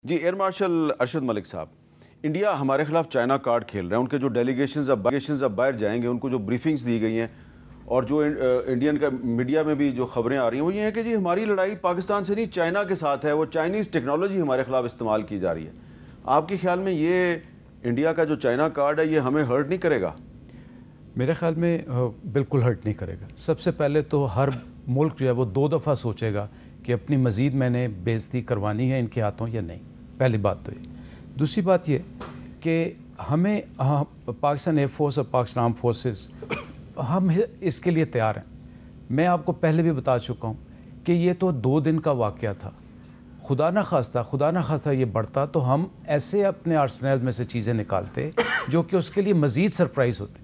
جی air marshal Arshad Malik صاحب، India ہمارے خلاف چائنا کارڈ کھیل رہے ہیں. ان کے جو ڈیلیگیشنز اب باہر جائیں گے، ان کو جو بریفنگز دی گئی ہیں اور جو انڈین کا میڈیا میں بھی جو خبریں آ رہی ہیں وہ یہ ہیں کہ جی ہماری لڑائی پاکستان سے نہیں چائنا کے ساتھ ہے، وہ چائنیز ٹیکنالوجی ہمارے خلاف استعمال کی جا رہی ہے. آپ کے خیال میں یہ انڈیا کا جو چائنا کارڈ ہے یہ ہمیں ہرٹ نہیں کرے گا؟ میرے خیال میں بالکل ہرٹ نہیں کرے گا. سب سے پہلے تو ہر ملک جو ہے وہ 2 دفعہ سوچے گا کہ اپنی مزید میں نے بے عزتی کروانی ہے ان کے ہاتھوں یا نہیں. پہلی بات تو یہ. دوسری بات یہ کہ ہمیں پاکستان ایئر فورس اور پاکستان آرم فورسز ہم اس کے لیے تیار ہیں. میں آپ کو پہلے بھی بتا چکا ہوں کہ یہ تو 2 دن کا واقعہ تھا. خدا نہ خواستہ یہ بڑھتا تو ہم ایسے اپنے آرسنل میں سے چیزیں نکالتے جو کہ اس کے لیے مزید سرپرائز ہوتے.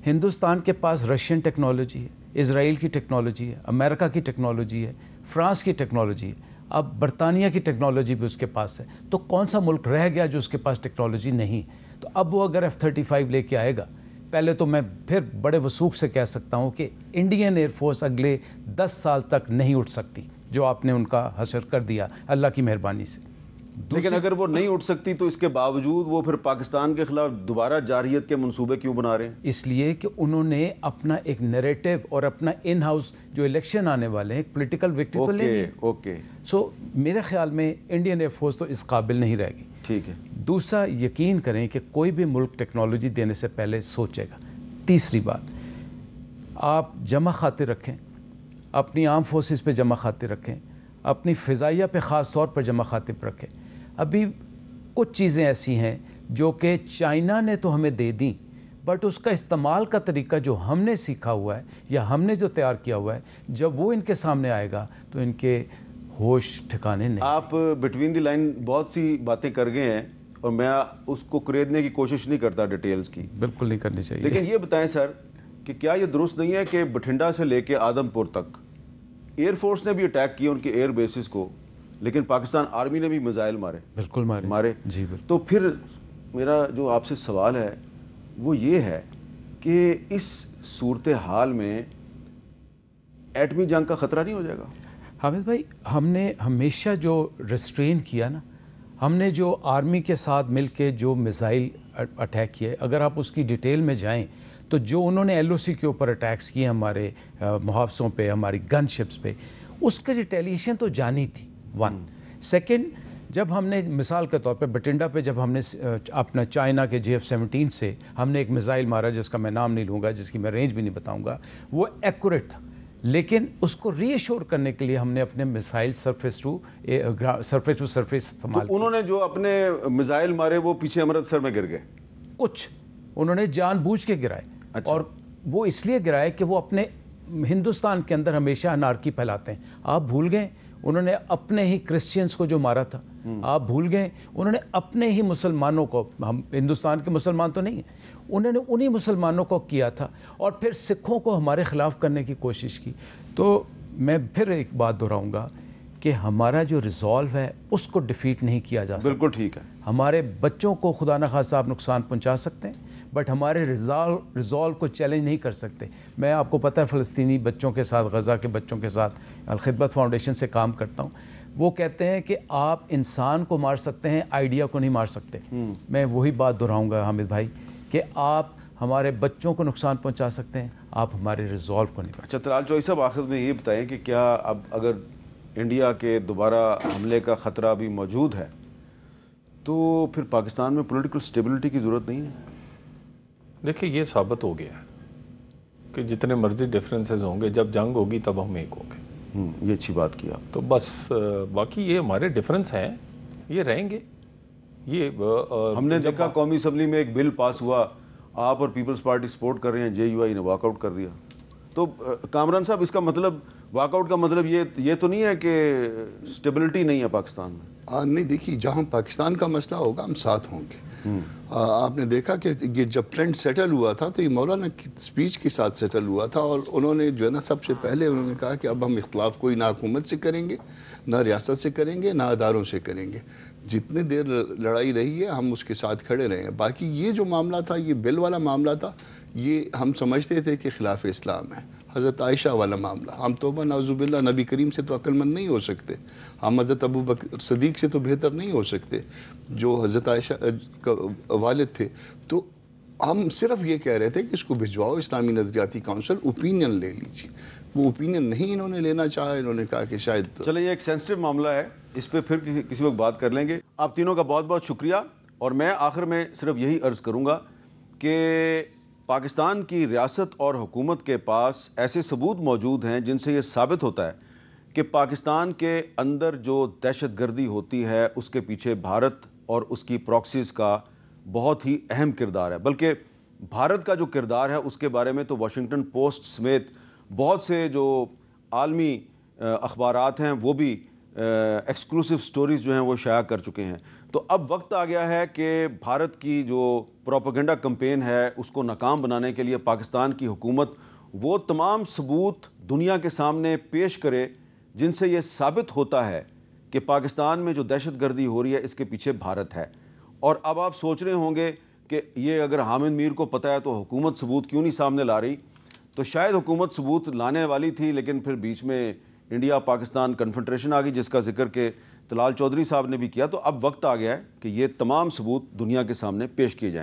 ہندوستان کے پاس رشین ٹیکنالوجی ہے، اسرائیل کی ٹیکنالوجی ہے، امریکہ کی ٹیکنالوجی ہے، فرانس کی ٹیکنالوجی ہے، اب برطانیہ کی ٹیکنالوجی بھی اس کے پاس ہے. تو کون سا ملک رہ گیا جو اس کے پاس ٹیکنالوجی نہیں؟ تو اب وہ اگر F-35 لے کے آئے گا، پہلے تو میں پھر بڑے وثوق سے کہہ سکتا ہوں کہ انڈین ایئر فورس اگلے 10 سال تک نہیں اٹھ سکتی، جو آپ نے ان کا حشر کر دیا اللہ کی مہربانی سے. لیکن اگر وہ نہیں اٹھ سکتی تو اس کے باوجود وہ پھر پاکستان کے خلاف دوبارہ جارحیت کے منصوبے کیوں بنا رہے ہیں؟ اس لیے کہ انہوں نے اپنا ایک نیریٹو اور اپنا ان ہاؤس جو الیکشن آنے والے ہیں ایک پولیٹیکل وکٹری تو لے. اوکے. سو میرے خیال میں انڈین ایئر فورس تو اس قابل نہیں رہے گی. ٹھیک ہے. دوسرا، یقین کریں کہ کوئی بھی ملک ٹیکنالوجی دینے سے پہلے سوچے گا. تیسری بات، آپ جمع خاطر رکھیں، اپنی آرم فورسز پہ جمع خاطر رکھیں، اپنی فضائیہ پہ خاص طور پر جمع خاطر رکھیں. ابھی کچھ چیزیں ایسی ہیں جو کہ چائنا نے تو ہمیں دے دیں، بٹ اس کا استعمال کا طریقہ جو ہم نے سیکھا ہوا ہے یا ہم نے جو تیار کیا ہوا ہے، جب وہ ان کے سامنے آئے گا تو ان کے ہوش ٹھکانے نہیں. آپ بٹوین دی لائن بہت سی باتیں کر گئے ہیں اور میں اس کو کریدنے کی کوشش نہیں کرتا ڈیٹیلز کی. بالکل نہیں کرنی چاہیے. لیکن یہ بتائیں سر کہ کیا یہ درست نہیں ہے کہ بٹھنڈا سے لے کے آدم پور تک ایئر فورس نے بھی اٹیک کیا ان کے ایئر بیسز کو، لیکن پاکستان آرمی نے بھی میزائل مارے؟ بالکل مارے. جی بالکل. تو پھر میرا جو آپ سے سوال ہے وہ یہ ہے کہ اس صورتحال میں ایٹمی جنگ کا خطرہ نہیں ہو جائے گا؟ حامد بھائی، ہم نے ہمیشہ جو ریسٹرین کیا نا، ہم نے جو آرمی کے ساتھ مل کے جو میزائل اٹیک کیے، اگر آپ اس کی ڈیٹیل میں جائیں تو جو انہوں نے LOC کے اوپر اٹیکس کیے ہمارے محافظوں پہ، ہماری گن شپس پہ، اس کی ریٹیلیشن تو جانی تھی. 1 سیکنڈ، جب ہم نے مثال کے طور پہ بٹنڈا پہ جب ہم نے اپنا چائنا کے JF-17 سے ہم نے ایک میزائل مارا جس کا میں نام نہیں لوں گا، جس کی میں رینج بھی نہیں بتاؤں گا، وہ ایکوریٹ تھا، لیکن اس کو ری ایشور کرنے کے لیے ہم نے اپنے میزائل سرفیس ٹو سرفیس استعمال تو انہوں نے جو اپنے میزائل مارے وہ پیچھے امرتسر میں گر گئے؟ کچھ انہوں نے جان بوجھ کے گرائے. اور وہ اس لیے گرائے کہ وہ اپنے ہندوستان کے اندر ہمیشہ انارکی پھیلاتے ہیں. آپ بھول گئے انہوں نے اپنے ہی کرسچینس کو جو مارا تھا؟ آپ بھول گئے انہوں نے اپنے ہی مسلمانوں کو، ہم ہندوستان کے مسلمان تو نہیں ہیں، انہوں نے انہی مسلمانوں کو کیا تھا اور پھر سکھوں کو ہمارے خلاف کرنے کی کوشش کی. تو میں پھر ایک بات دہراؤں گا کہ ہمارا جو ریزالو ہے اس کو ڈیفیٹ نہیں کیا جا سکتا. بالکل ٹھیک ہے. ہمارے بچوں کو خدا نخواستہ آپ نقصان پہنچا سکتے ہیں، بٹ ہمارے ریزالو کو چیلنج نہیں کر سکتے. میں آپ کو پتہ ہے فلسطینی بچوں کے ساتھ، غزہ کے بچوں کے ساتھ الخدمت فاؤنڈیشن سے کام کرتا ہوں. وہ کہتے ہیں کہ آپ انسان کو مار سکتے ہیں، آئیڈیا کو نہیں مار سکتے. میں وہی بات دہراؤں گا حامد بھائی کہ آپ ہمارے بچوں کو نقصان پہنچا سکتے ہیں، آپ ہمارے ریزالو کو نہیں. اچھا طلال چوہدری صاحب، آخر میں یہ بتائیں کہ کیا اب اگر انڈیا کے دوبارہ حملے کا خطرہ بھی موجود ہے تو پھر پاکستان میں پولیٹیکل سٹیبلٹی کی ضرورت نہیں ہے؟ دیکھیں، یہ ثابت ہو گیا ہے کہ جتنے مرضی ڈفرینسز ہوں گے، جب جنگ ہوگی تب ہم ایک ہوں گے. یہ اچھی بات کی آپ. تو بس باقی یہ ہمارے ڈفرینس ہیں، یہ رہیں گے. یہ ہم نے دیکھا قومی اسمبلی میں ایک بل پاس ہوا، آپ اور پیپلز پارٹی سپورٹ کر رہے ہیں، JUI نے واک آؤٹ کر دیا. تو کامران صاحب، اس کا مطلب واک آؤٹ کا مطلب یہ تو نہیں ہے کہ سٹیبلٹی نہیں ہے پاکستان میں؟ نہیں، دیکھیے، جہاں پاکستان کا مسئلہ ہوگا ہم ساتھ ہوں گے. آپ نے دیکھا کہ یہ جب ٹرینڈ سیٹل ہوا تھا تو یہ مولانا کی اسپیچ کے ساتھ سیٹل ہوا تھا، اور انہوں نے جو ہے نا سب سے پہلے انہوں نے کہا کہ اب ہم اختلاف کوئی نہ حکومت سے کریں گے، نہ ریاست سے کریں گے، نہ اداروں سے کریں گے. جتنے دیر لڑائی رہی ہے ہم اس کے ساتھ کھڑے رہے ہیں. باقی یہ جو معاملہ تھا، یہ بل والا معاملہ تھا، یہ ہم سمجھتے تھے کہ خلاف اسلام ہے. حضرت عائشہ والا معاملہ, ہم توبہ نعوذ باللہ نبی کریم سے تو عقل مند نہیں ہو سکتے, ہم حضرت ابو بکر صدیق سے تو بہتر نہیں ہو سکتے جو حضرت عائشہ کا والد تھے. تو ہم صرف یہ کہہ رہے تھے کہ اس کو بھجواؤ اسلامی نظریاتی کونسل, اوپینین لے لیجیے. وہ اوپینین نہیں انہوں نے لینا چاہا, انہوں نے کہا کہ شاید. چلیں, یہ ایک سینسٹیو معاملہ ہے, اس پہ پھر کسی وقت بات کر لیں گے. آپ تینوں کا بہت بہت شکریہ. اور میں آخر میں صرف یہی عرض کروں گا کہ پاکستان کی ریاست اور حکومت کے پاس ایسے ثبوت موجود ہیں جن سے یہ ثابت ہوتا ہے کہ پاکستان کے اندر جو دہشت گردی ہوتی ہے اس کے پیچھے بھارت اور اس کی پراکسیز کا بہت ہی اہم کردار ہے. بلکہ بھارت کا جو کردار ہے اس کے بارے میں تو واشنگٹن پوسٹ سمیت بہت سے جو عالمی اخبارات ہیں وہ بھی ایکسکلوسیو سٹوریز جو ہیں وہ شائع کر چکے ہیں. تو اب وقت آ گیا ہے کہ بھارت کی جو پروپیگنڈا کمپین ہے اس کو ناکام بنانے کے لیے پاکستان کی حکومت وہ تمام ثبوت دنیا کے سامنے پیش کرے جن سے یہ ثابت ہوتا ہے کہ پاکستان میں جو دہشت گردی ہو رہی ہے اس کے پیچھے بھارت ہے. اور اب آپ سوچ رہے ہوں گے کہ یہ اگر حامد میر کو پتہ ہے تو حکومت ثبوت کیوں نہیں سامنے لا رہی؟ تو شاید حکومت ثبوت لانے والی تھی, لیکن پھر بیچ میں انڈیا پاکستان کنفنٹریشن آ گئی جس کا ذکر کہ طلال چودھری صاحب نے بھی کیا. تو اب وقت آ گیا ہے کہ یہ تمام ثبوت دنیا کے سامنے پیش کیے جائیں.